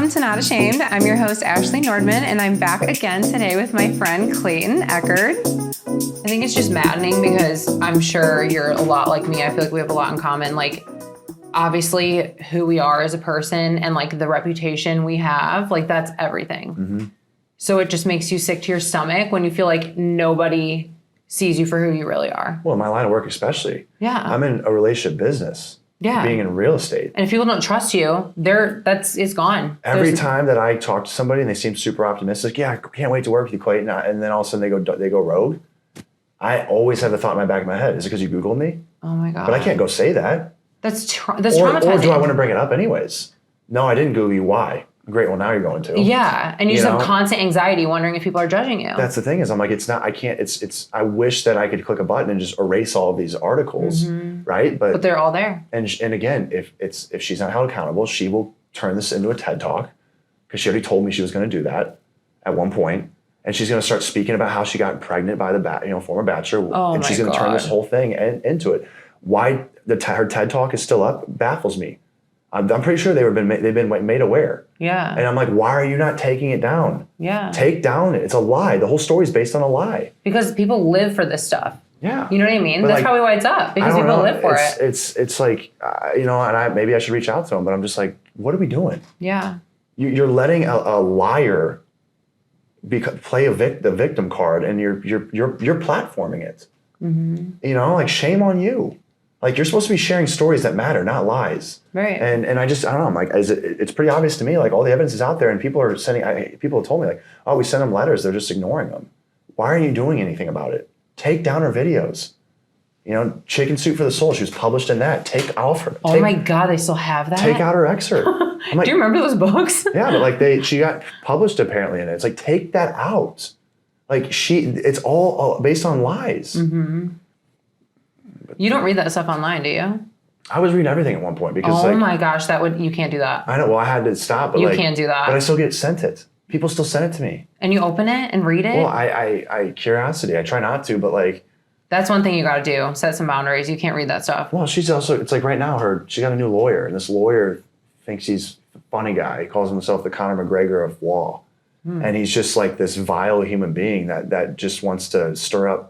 Welcome to Not Ashamed. I'm your host, Ashley Nordman, and I'm back again today with my friend, Clayton Echard. I think it's just maddening because I'm sure you're a lot like me. I feel like we have a lot in common. Like, obviously, who we are as a person and, like, the reputation we have, like, that's everything. Mm-hmm. So it just makes you sick to your stomach when you feel like nobody sees you for who you really are. Well, in my line of work especially. Yeah. I'm in a relationship business. Yeah. Being in real estate. And if people don't trust you, it's gone. Every time that I talk to somebody and they seem super optimistic, yeah, I can't wait to work with you, Clayton, and then all of a sudden they go rogue, I always have the thought in my back of my head, is it because you Googled me? Oh my God. But I can't go say that. That's traumatizing. Or do I want to bring it up anyways? No, I didn't Google you. Why? Great, well now you're going to. Yeah, and you just have constant anxiety wondering if people are judging you. That's the thing is I'm like, I wish that I could click a button and just erase all of these articles, right? But they're all there. And again, if she's not held accountable, she will turn this into a TED Talk because she already told me she was going to do that at one point. And she's going to start speaking about how she got pregnant by the former Bachelor. Oh, and she's going to turn this whole thing into it. Why her TED Talk is still up baffles me. I'm pretty sure they've been made aware. Yeah. And I'm like, why are you not taking it down? Yeah. Take down it. It's a lie. The whole story is based on a lie. Because people live for this stuff. Yeah. You know what I mean? But that's probably why it's up. Because people live for it. It's like, and maybe I should reach out to them, but I'm just like, what are we doing? Yeah. You're letting a liar play the victim card, and you're platforming it. Mm-hmm. Like, shame on you. Like, you're supposed to be sharing stories that matter, not lies. Right. And I don't know. I'm like, it's pretty obvious to me. Like, all the evidence is out there, and people have told me, like, oh, we send them letters, they're just ignoring them. Why aren't you doing anything about it? Take down her videos. Chicken Soup for the Soul. She was published in that. Oh my God, they still have that? Take out her excerpt. I'm like, do you remember those books? Yeah, but she got published apparently in it. It's like, take that out. Like, it's all based on lies. Mm-hmm. You don't read that stuff online, do you? I was reading everything at one point because my gosh, you can't do that. I know. Well, I had to stop. But you can't do that. But I still get sent it. People still send it to me. And you open it and read it? Well, I curiosity. I try not to, but like. That's one thing you got to do. Set some boundaries. You can't read that stuff. Well, it's like right now she got a new lawyer, and this lawyer thinks he's a funny guy. He calls himself the Conor McGregor of law. And he's just like this vile human being that just wants to stir up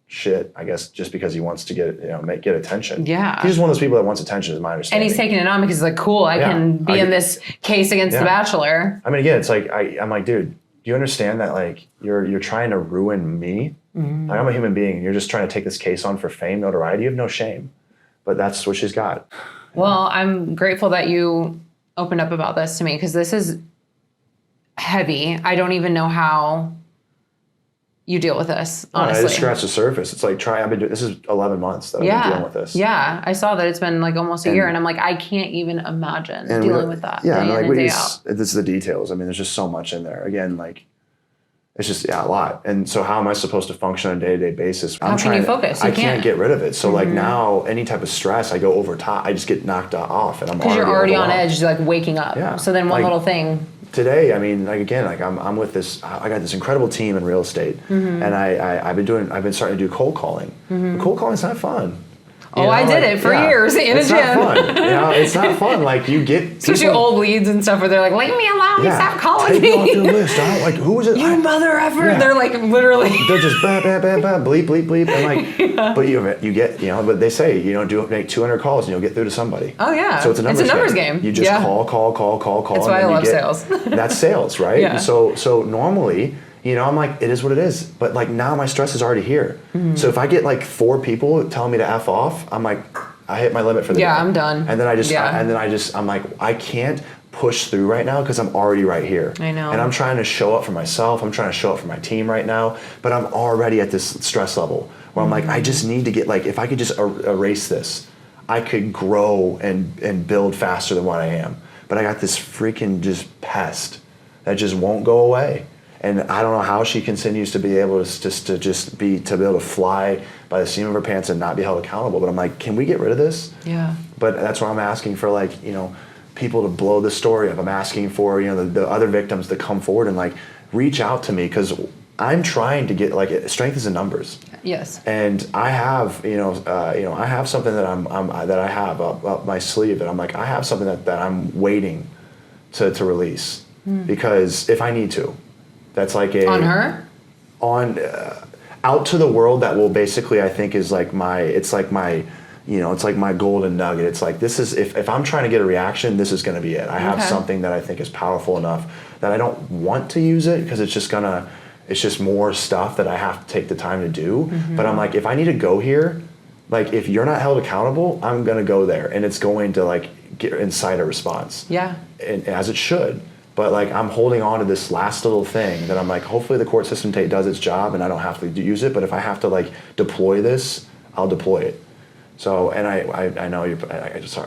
shit, I guess, just because he wants to get attention. Yeah. He's just one of those people that wants attention, is my understanding. And he's taking it on because he's like, cool, I can be in this case against The Bachelor. I mean, again, it's like, I'm like, dude, do you understand that, like, you're trying to ruin me? Mm-hmm. Like, I'm a human being, and you're just trying to take this case on for fame, notoriety. You have no shame. But that's what she's got. Well, I'm grateful that you opened up about this to me, because this is heavy. I don't even know how you deal with this, honestly. I just scratched the surface. It's like, this is 11 months that I've been dealing with this. Yeah, I saw that it's been like almost a year, and I'm like, I can't even imagine dealing with that. Yeah, day in and day out. This is the details. I mean, there's just so much in there. Again, like, it's just, a lot. And so how am I supposed to function on a day-to-day basis? How can you focus? I can't get rid of it. So like now, any type of stress, I go over top. I just get knocked off, and I'm already because you're already on edge, like waking up. Yeah. So then one little thing. Today, I mean, like, again, like I'm with this. I got this incredible team in real estate, and I've been starting to do cold calling. Mm-hmm. Cold calling's not fun. I did it for years in a gym. Not fun. It's not fun. Like, you get especially old leads and stuff where they're like, "Leave me alone, stop calling take me." Take me off your list. I don't like, who is it? You mother effer. Yeah. They're like literally. They're just bam, bam, bam, bam, bleep, bleep, bleep, and like, but you get, but they say, make 200 calls and you'll get through to somebody. Oh yeah. So it's a numbers game. You just call. That's why I love sales. That's sales, right? Yeah. And so normally, I'm like, it is what it is. But like, now my stress is already here. Mm-hmm. So if I get like 4 people telling me to F off, I'm like, I hit my limit for the day. Yeah, I'm done. And then I'm like, I can't push through right now because I'm already right here. I know. And I'm trying to show up for myself. I'm trying to show up for my team right now. But I'm already at this stress level where I'm like, I just need to get, like, if I could just erase this, I could grow and build faster than what I am. But I got this freaking just pest that just won't go away. And I don't know how she continues to be able to be able to fly by the seam of her pants and not be held accountable. But I'm like, can we get rid of this? Yeah. But that's why I'm asking for, like, people to blow the story up. I'm asking for, the other victims to come forward and, like, reach out to me, because I'm trying to get, like, strength is in numbers. Yes. And I have, I have something that that I have up my sleeve, and I'm like, I have something that I'm waiting to release because if I need to, that's like On her? Out to the world that will basically, I think is like it's like my golden nugget. It's like, this is, if I'm trying to get a reaction, this is going to be it. I have something that I think is powerful enough that I don't want to use it because it's just more stuff that I have to take the time to do. But I'm like, if I need to go here, like if you're not held accountable, I'm going to go there and it's going to like incite a response. Yeah. And as it should. But like I'm holding on to this last little thing that I'm like, hopefully the court system does its job and I don't have to use it. But if I have to like deploy this, I'll deploy it. So, and I know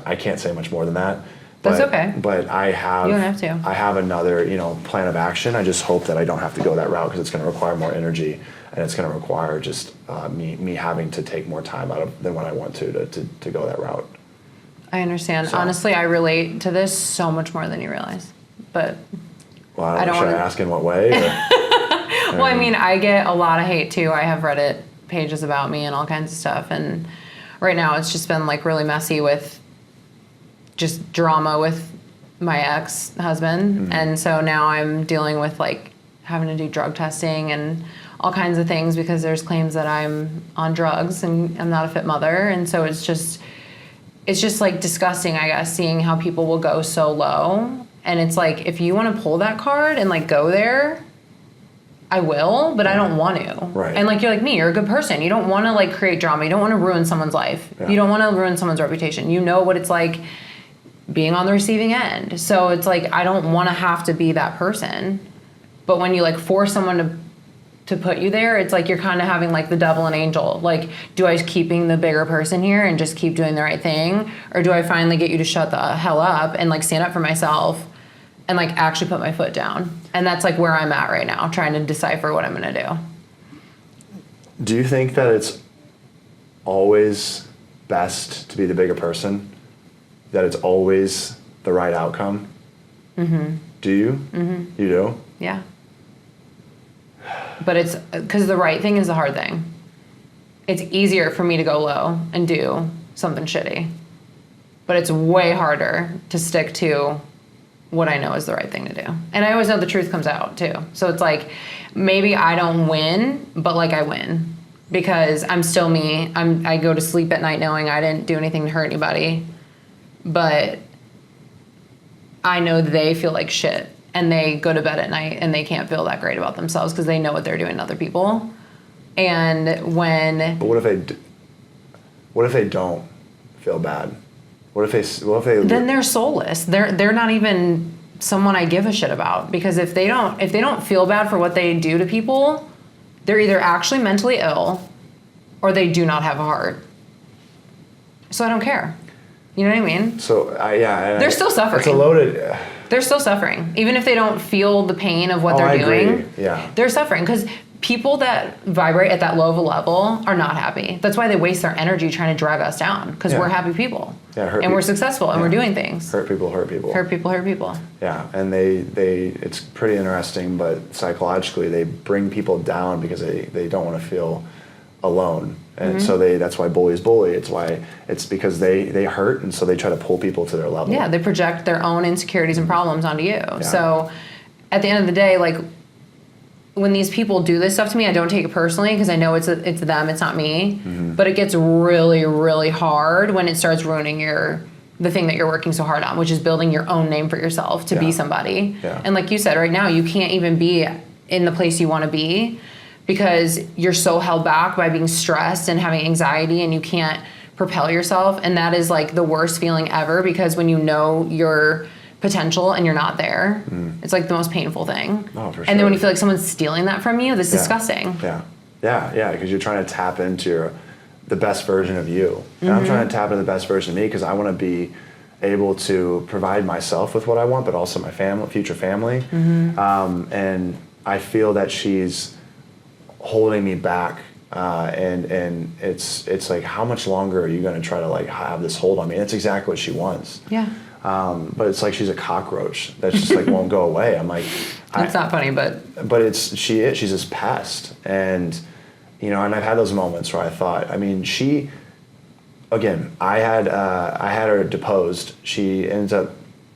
I can't say much more than that. That's okay. But I have. You don't have to. I have another, plan of action. I just hope that I don't have to go that route because it's going to require more energy and it's going to require just me having to take more time out of than when I want to go that route. I understand. So. Honestly, I relate to this so much more than you realize. But well, I don't know. Should I ask in what way? Well, I mean, I get a lot of hate too. I have Reddit pages about me and all kinds of stuff, and right now it's just been like really messy with just drama with my ex-husband. And so now I'm dealing with like having to do drug testing and all kinds of things because there's claims that I'm on drugs and I'm not a fit mother. And so it's just like disgusting, I guess, seeing how people will go so low. And it's like, if you want to pull that card and like go there, I will, but I don't want to. Right. And like, you're like me, you're a good person. You don't want to like create drama. You don't want to ruin someone's life. Yeah. You don't want to ruin someone's reputation. You know what it's like being on the receiving end. So it's like, I don't want to have to be that person. But when you like force someone to put you there, it's like you're kind of having like the devil and angel. Like, do I keeping the bigger person here and just keep doing the right thing? Or do I finally get you to shut the hell up and like stand up for myself and like actually put my foot down? And that's like where I'm at right now, trying to decipher what I'm going to do. Do you think that it's always best to be the bigger person? That it's always the right outcome? Do you? You do? Yeah. But it's because the right thing is the hard thing. It's easier for me to go low and do something shitty. But it's way harder to stick to what I know is the right thing to do. And I always know the truth comes out too. So it's like, maybe I don't win, but like I win. Because I'm still me. I go to sleep at night knowing I didn't do anything to hurt anybody. But I know they feel like shit. And they go to bed at night and they can't feel that great about themselves because they know what they're doing to other people. And when... But what if they don't feel bad? What if they then they're soulless. They're not even someone I give a shit about, because if they don't feel bad for what they do to people, they're either actually mentally ill or they do not have a heart. So I don't care. You know what I mean? So they're still suffering. It's a loaded. They're still suffering, even if they don't feel the pain of what they're doing. Agree. Yeah, they're suffering because people that vibrate at that low of a level are not happy. That's why they waste their energy trying to drag us down, because we're happy people. And we're successful and we're doing things. Hurt people hurt people. Hurt people hurt people. Yeah, and they it's pretty interesting, but psychologically they bring people down because they don't want to feel alone. And so that's why bullies bully. It's because they hurt, and so they try to pull people to their level. Yeah, they project their own insecurities and problems onto you. Yeah. So at the end of the day, like, when these people do this stuff to me, I don't take it personally because I know it's them, it's not me. But it gets really, really hard when it starts ruining the thing that you're working so hard on, which is building your own name for yourself to be somebody. Yeah. And like you said, right now, you can't even be in the place you want to be because you're so held back by being stressed and having anxiety, and you can't propel yourself. And that is like the worst feeling ever, because when you know your potential and you're not there, it's like the most painful thing. Oh, for sure. And then when you feel like someone's stealing that from you, that's disgusting. Yeah, because you're trying to tap into the best version of you. And I'm trying to tap into the best version of me because I want to be able to provide myself with what I want, but also my future family. And I feel that she's holding me back, and it's like, how much longer are you going to try to like have this hold on me? And that's exactly what she wants. Yeah. But it's like she's a cockroach that just like won't go away. I'm like, it's not funny, but she's this pest, and and I've had those moments where I thought, I mean, I had her deposed. She ends up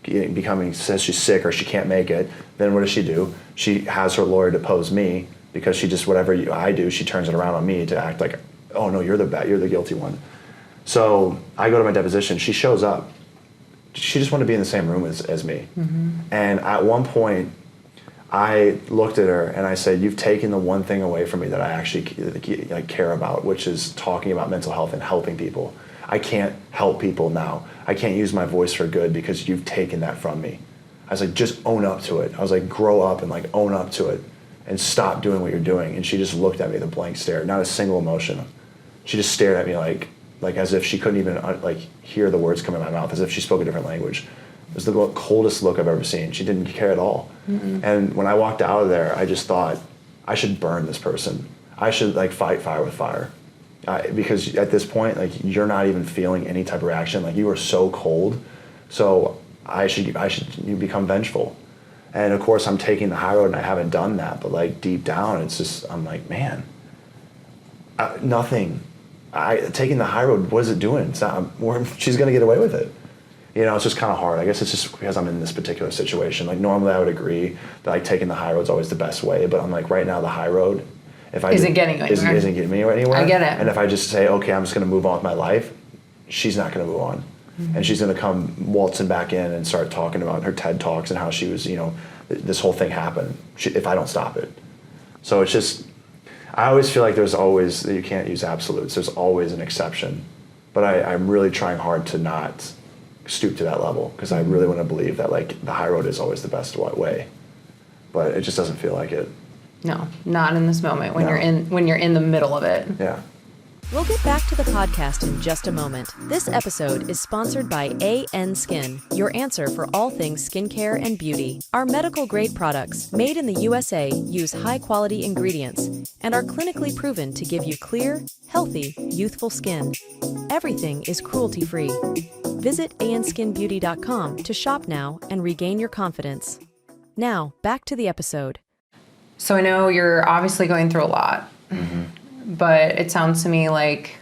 says she's sick or she can't make it, then what does she do? She has her lawyer depose me because she just, whatever I do, she turns it around on me to act like, oh no, you're the guilty one. So I go to my deposition, she shows up. She just wanted to be in the same room as me. Mm-hmm. And at one point, I looked at her and I said, you've taken the one thing away from me that I actually care about, which is talking about mental health and helping people. I can't help people now. I can't use my voice for good because you've taken that from me. I was like, just own up to it. I was like, grow up and like own up to it and stop doing what you're doing. And she just looked at me with a blank stare, not a single emotion. She just stared at me like as if she couldn't even hear the words come in my mouth, as if she spoke a different language. It was the coldest look I've ever seen. She didn't care at all. Mm-mm. And when I walked out of there, I just thought, I should burn this person. I should fight fire with fire. Because at this point, you're not even feeling any type of reaction. You are so cold. So you become vengeful. And of course, I'm taking the high road and I haven't done that. But deep down, it's just, I'm like, man, nothing. Taking the high road, what is it doing? It's not, she's going to get away with it. It's just kind of hard. I guess it's just because I'm in this particular situation. Normally I would agree that taking the high road is always the best way, but I'm right now the high road, if I isn't getting anywhere. Isn't getting me anywhere. I get it. And if I just say, okay, I'm just going to move on with my life, she's not going to move on, mm-hmm. and she's going to come waltzing back in and start talking about her TED Talks and how she was, this whole thing happened. If I don't stop it, so it's just, I always feel like there's always, you can't use absolutes. There's always an exception, but I'm really trying hard to not stoop to that level because I really want to believe that the high road is always the best way, but it just doesn't feel like it. No, not in this moment when you're in the middle of it. Yeah. We'll get back to the podcast in just a moment. This episode is sponsored by AN Skin, your answer for all things skincare and beauty. Our medical-grade products, made in the USA, use high-quality ingredients and are clinically proven to give you clear, healthy, youthful skin. Everything is cruelty-free. Visit anskinbeauty.com to shop now and regain your confidence. Now, back to the episode. So I know you're obviously going through a lot. Mm-hmm. But it sounds to me like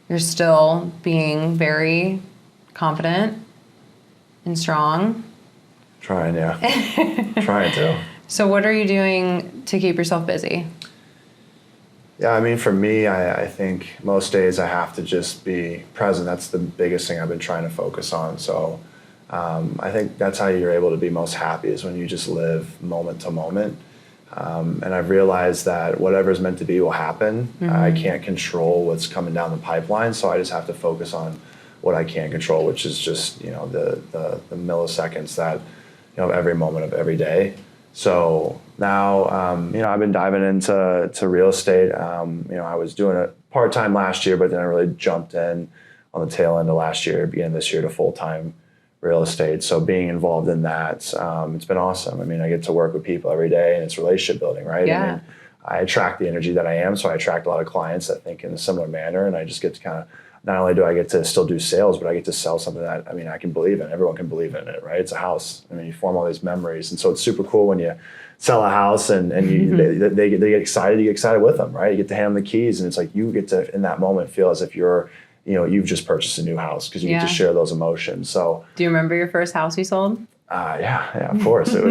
you're still being very confident and strong. Trying, yeah. Trying to. So what are you doing to keep yourself busy? Yeah, I mean, for me, I think most days I have to just be present. That's the biggest thing I've been trying to focus on. So I think that's how you're able to be most happy, is when you just live moment to moment. And I've realized that whatever's meant to be will happen. Mm-hmm. I can't control what's coming down the pipeline, so I just have to focus on what I can control, which is just the milliseconds that every moment of every day. So now I've been diving into real estate. I was doing it part-time last year, but then I really jumped in on the tail end of last year, beginning this year, to full-time real estate. So being involved in that, it's been awesome. I mean, I get to work with people every day, and it's relationship building, right? Yeah. I mean, I attract the energy that I am, so I attract a lot of clients that think in a similar manner, and I just get to kind of, not only do I get to still do sales, but I get to sell something that, I can believe in. Everyone can believe in it, right? It's a house. You form all these memories, and so it's super cool when you sell a house and they get excited, you get excited with them, right? You get to hand them the keys, and it's you get to, in that moment, feel as if you're, you've just purchased a new house, because you get to share those emotions. So, do you remember your first house you sold? Yeah, of course. It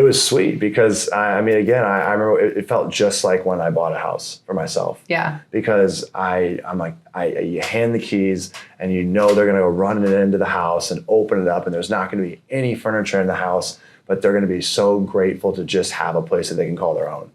was sweet because I remember it felt just like when I bought a house for myself. Yeah. Because you hand the keys and they're going to go running it into the house and open it up, and there's not going to be any furniture in the house, but they're going to be so grateful to just have a place that they can call their own.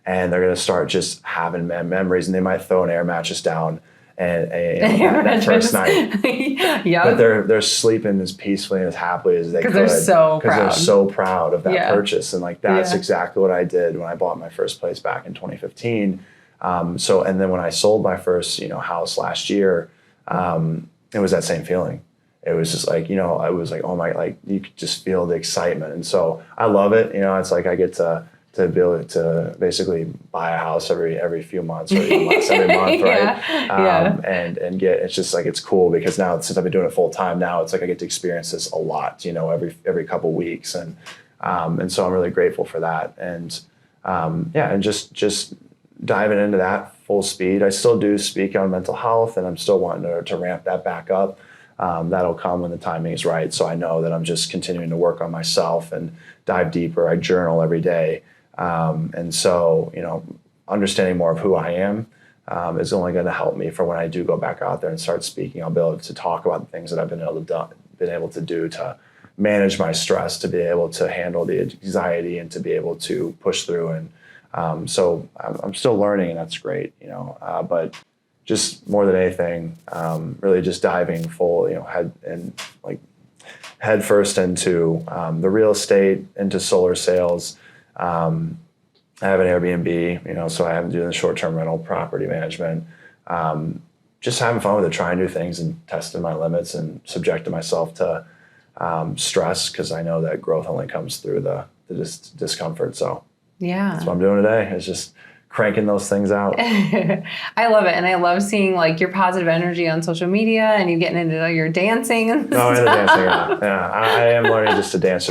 And they're going to start just having memories, and they might throw an air mattress down and that first night. Yep. But they're sleeping as peacefully and as happily as they could. Because they're so proud of that purchase. And that's exactly what I did when I bought my first place back in 2015. And then when I sold my first, house last year, it was that same feeling. It was just I was like, oh my, you could just feel the excitement. And so I love it. It's I get to be able to basically buy a house every few months, or even less every month, right? And get, it's just it's cool, because now, since I've been doing it full time, now it's I get to experience this a lot, every couple weeks, and so I'm really grateful for that, and and just diving into that full speed. I still do speak on mental health, and I'm still wanting to ramp that back up. That'll come when the timing is right. So I know that I'm just continuing to work on myself and dive deeper. I journal every day. And so, understanding more of who I am is only going to help me for when I do go back out there and start speaking. I'll be able to talk about the things that I've been able to do to manage my stress, to be able to handle the anxiety, and to be able to push through. And so I'm still learning, and that's great, but just more than anything, really just diving full, head first into the real estate, into solar sales. I have an Airbnb, so I haven't done the short-term rental property management. Just having fun with it, trying new things and testing my limits and subjecting myself to stress, because I know that growth only comes through the discomfort. So yeah, that's what I'm doing today, is just cranking those things out. I love it. And I love seeing your positive energy on social media, and you getting into your dancing and stuff. Into dancing. Yeah. I am learning just to dance.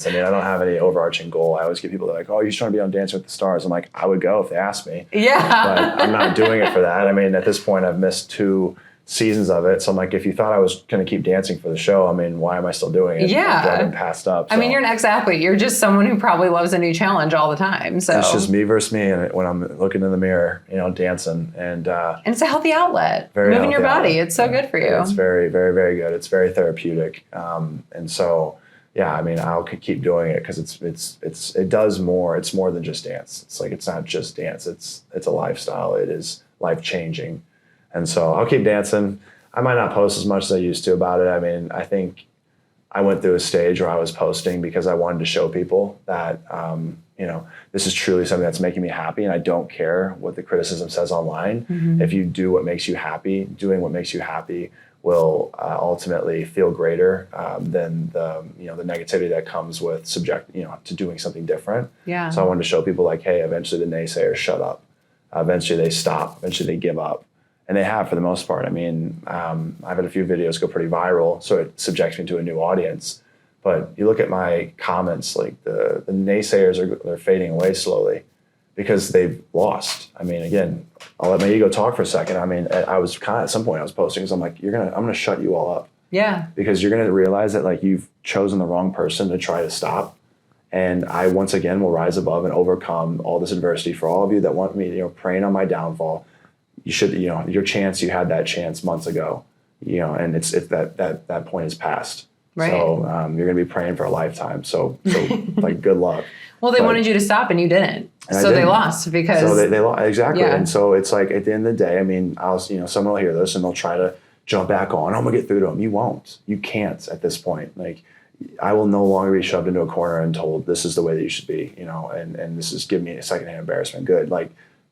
I mean, I don't have any overarching goal. I always get people that are like, oh, you're trying to be on Dancing with the Stars. I'm like, I would go if they asked me. Yeah. But I'm not doing it for that. I mean, at this point, I've missed 2 seasons of it. So I'm like, if you thought I was going to keep dancing for the show, I mean, why am I still doing it? Yeah. I've been passed up. So. I mean, you're an ex-athlete. You're just someone who probably loves a new challenge all the time. So it's just me versus me, and when I'm looking in the mirror, dancing, and it's a healthy outlet. Moving your body. Outlet. It's so good for you. It's very, very, very good. It's very therapeutic. And so, yeah, I mean, I'll keep doing it because it does more. It's more than just dance. It's not just dance. It's a lifestyle. It is life-changing. And so I'll keep dancing. I might not post as much as I used to about it. I mean, I think I went through a stage where I was posting because I wanted to show people that, this is truly something that's making me happy, and I don't care what the criticism says online. Mm-hmm. If you do what makes you happy, doing what makes you happy will ultimately feel greater than the negativity that comes with to doing something different. Yeah. So I wanted to show people hey, eventually the naysayers shut up. Eventually they stop. Eventually they give up. And they have, for the most part. I mean, I've had a few videos go pretty viral, so it subjects me to a new audience. But you look at my comments, the naysayers they're fading away slowly because they've lost. I mean, again, I'll let my ego talk for a second. I mean, I was at some point I was posting because I'm like, I'm gonna shut you all up. Yeah. Because you're gonna realize that you've chosen the wrong person to try to stop. And I once again will rise above and overcome all this adversity for all of you that want me, preying on my downfall. You should, you had that chance months ago, and it's that point is past. Right. So you're going to be praying for a lifetime. So good luck. Well, they wanted you to stop and you didn't. So they lost because. So they lost. Exactly. Yeah. And so it's at the end of the day, I mean, someone will hear this and they'll try to jump back on. I'm going to get through to them. You won't. You can't at this point. I will no longer be shoved into a corner and told this is the way that you should be, and this is giving me a secondhand embarrassment. Good.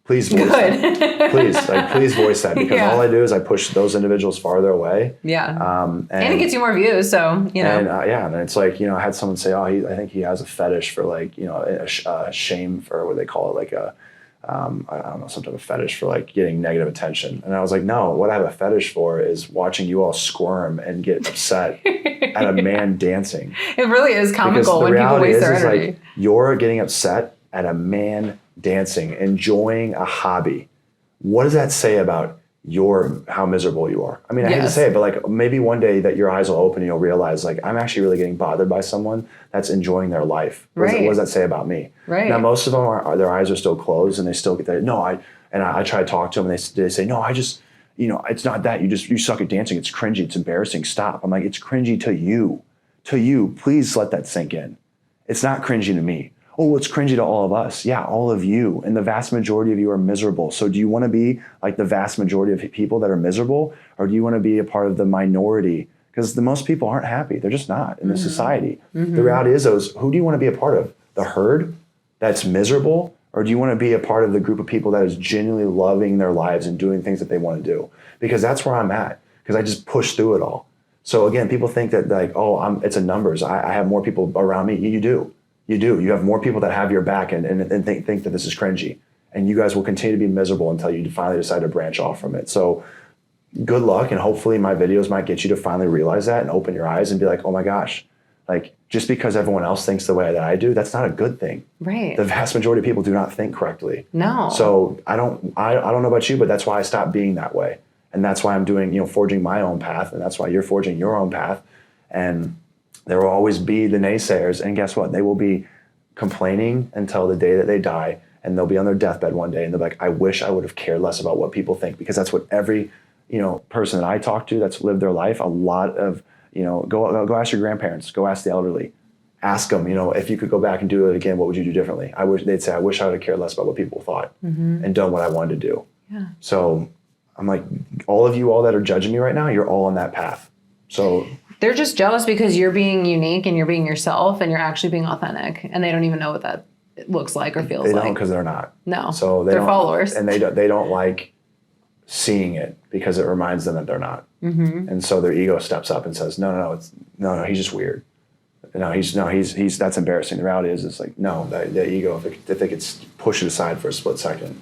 Please voice that. Please voice that, because all I do is I push those individuals farther away. Yeah. And it gets you more views, so And it's I had someone say, oh, I think he has a fetish for a shame for what they call it, I don't know, some type of fetish for getting negative attention. And I was like, no, what I have a fetish for is watching you all squirm and get upset at a man dancing. It really is comical when people waste their energy. You're getting upset at a man dancing, enjoying a hobby. What does that say about how miserable you are? I mean, I hate to say it, but maybe one day that your eyes will open and you'll realize I'm actually really getting bothered by someone that's enjoying their life. What does that say about me? Right. Now, most of them their eyes are still closed and they still get that. No, I try to talk to them and they say, no, I just, it's not that. You suck at dancing. It's cringy. It's embarrassing. Stop. I'm like, it's cringy to you. To you. Please let that sink in. It's not cringy to me. Oh, it's cringy to all of us. Yeah, all of you. And the vast majority of you are miserable. So do you want to be like the vast majority of people that are miserable? Or do you want to be a part of the minority? Because the most people aren't happy. They're just not in this society. Mm-hmm. The reality is who do you want to be a part of? The herd that's miserable? Or do you want to be a part of the group of people that is genuinely loving their lives and doing things that they want to do? Because that's where I'm at. Because I just push through it all. So again, people think that it's a numbers. I have more people around me. You do. You do. You have more people that have your back and think that this is cringy. And you guys will continue to be miserable until you finally decide to branch off from it. So good luck. And hopefully my videos might get you to finally realize that and open your eyes and be like, oh my gosh, just because everyone else thinks the way that I do, that's not a good thing. Right. The vast majority of people do not think correctly. No. So I don't know about you, but that's why I stopped being that way. And that's why I'm doing, forging my own path. And that's why you're forging your own path. And there will always be the naysayers. And guess what? They will be complaining until the day that they die. And they'll be on their deathbed one day and they'll be like, I wish I would have cared less about what people think, because that's what every, person that I talk to that's lived their life, a lot of, go ask your grandparents, go ask the elderly, ask them, if you could go back and do it again, what would you do differently? They'd say, I wish I would have cared less about what people thought and done what I wanted to do. Yeah. So I'm like, all that are judging me right now, you're all on that path. So they're just jealous because you're being unique and you're being yourself and you're actually being authentic, and they don't even know what that looks like or feels like. They don't, because they're not. No. So they're followers. And they don't like seeing it because it reminds them that they're not. And so their ego steps up and says, no, he's just weird. He's that's embarrassing. The reality is, it's like, no, the ego, if they could push it aside for a split second,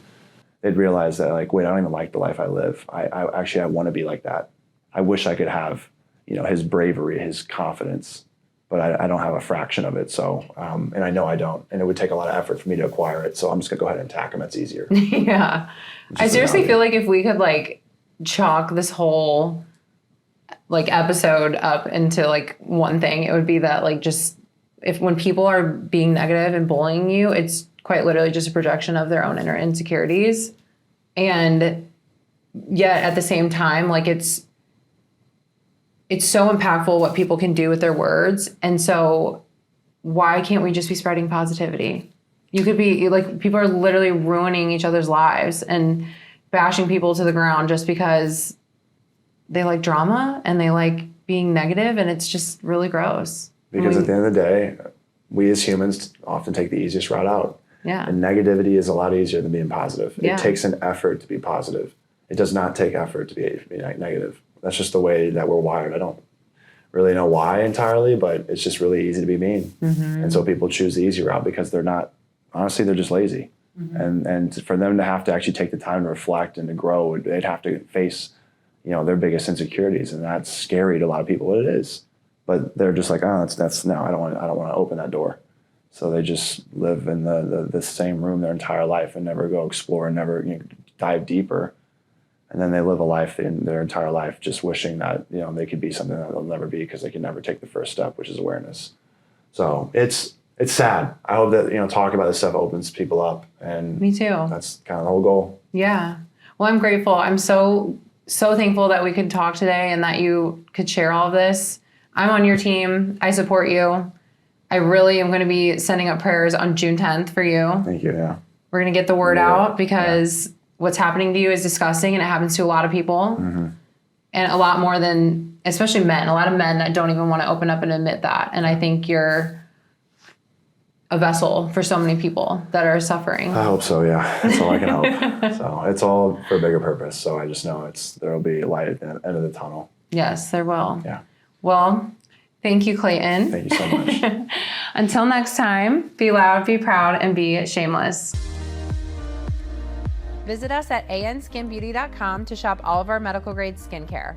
they'd realize that, like, wait, I don't even like the life I live. I want to be like that. I wish I could have, his bravery, his confidence, but I don't have a fraction of it. So, and I know I don't, and it would take a lot of effort for me to acquire it. So I'm just gonna go ahead and attack him. That's easier. Yeah. I seriously feel like if we could chalk this whole episode up into one thing, it would be that just when people are being negative and bullying you, it's quite literally just a projection of their own inner insecurities. And yet at the same time, it's so impactful what people can do with their words. And so why can't we just be spreading positivity? You could be people are literally ruining each other's lives and bashing people to the ground just because they like drama and they like being negative, and it's just really gross. Because at the end of the day, we as humans often take the easiest route out. Yeah. And negativity is a lot easier than being positive. Yeah. It takes an effort to be positive. It does not take effort to be negative. That's just the way that we're wired. I don't really know why entirely, but it's just really easy to be mean. And so people choose the easy route because they're just lazy. And for them to have to actually take the time to reflect and to grow, they'd have to face, their biggest insecurities. And that's scary to a lot of people. It is. But they're just like, oh, that's no, I don't want to open that door. So they just live in the same room their entire life and never go explore and never dive deeper. And then they live a life in their entire life just wishing that, they could be something that they'll never be because they can never take the first step, which is awareness. So it's sad. I hope that, talking about this stuff opens people up. And me too. That's kind of the whole goal. Yeah. Well, I'm grateful. I'm so thankful that we could talk today and that you could share all of this. I'm on your team. I support you. I really am going to be sending up prayers on June 10th for you. Thank you. Yeah. We're going to get the word out because what's happening to you is disgusting, and it happens to a lot of people. And a lot more than, especially men, a lot of men that don't even want to open up and admit that. And I think you're a vessel for so many people that are suffering. I hope so, yeah. That's all I can hope. So it's all for a bigger purpose. So I just know there will be light at the end of the tunnel. Yes, there will. Yeah. Well, thank you, Clayton. Thank you so much. Until next time, be loud, be proud, and be shameless. Visit us at anskinbeauty.com to shop all of our medical grade skincare.